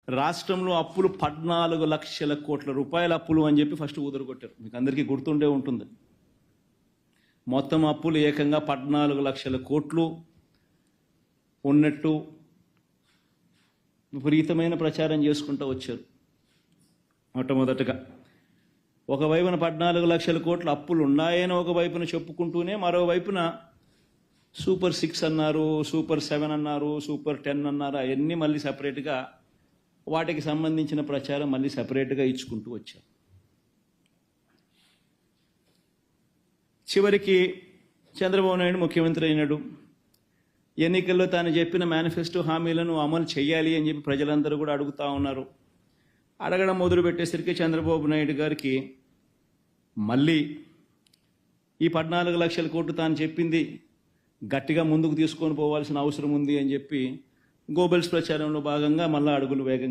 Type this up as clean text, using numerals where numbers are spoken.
రాష్ట్రంలో అప్పులు 14 లక్షల కోట్ల రూపాయల అప్పులు అని చెప్పి ఫస్ట్ ఊదరగొట్టారు. మీకు అందరికీ గుర్తుండే ఉంటుంది. మొత్తం అప్పులు ఏకంగా 14 లక్షల కోట్లు ఉన్నట్టు విపరీతమైన ప్రచారం చేసుకుంటూ వచ్చారు. మొట్టమొదటగా ఒకవైపున 14 లక్షల కోట్ల అప్పులు ఉన్నాయని ఒకవైపున చెప్పుకుంటూనే మరోవైపున సూపర్ 6 అన్నారు, సూపర్ 7 అన్నారు, సూపర్ 10 అన్నారు. అవన్నీ మళ్ళీ సపరేట్గా వాటికి సంబంధించిన ప్రచారం మళ్ళీ సపరేట్గా ఇచ్చుకుంటూ వచ్చారు. చివరికి చంద్రబాబు నాయుడు ముఖ్యమంత్రి అయినాడు. ఎన్నికల్లో తాను చెప్పిన మేనిఫెస్టో హామీలను అమలు చేయాలి అని చెప్పి ప్రజలందరూ కూడా అడుగుతూ ఉన్నారు. అడగడం మొదలుపెట్టేసరికి చంద్రబాబు నాయుడు గారికి మళ్ళీ ఈ 14 లక్షల కోట్లు తాను చెప్పింది గట్టిగా ముందుకు తీసుకొని పోవాల్సిన అవసరం ఉంది అని చెప్పి గోబెల్స్ ప్రచారంలో భాగంగా మళ్ళీ అడుగులు వేగంగా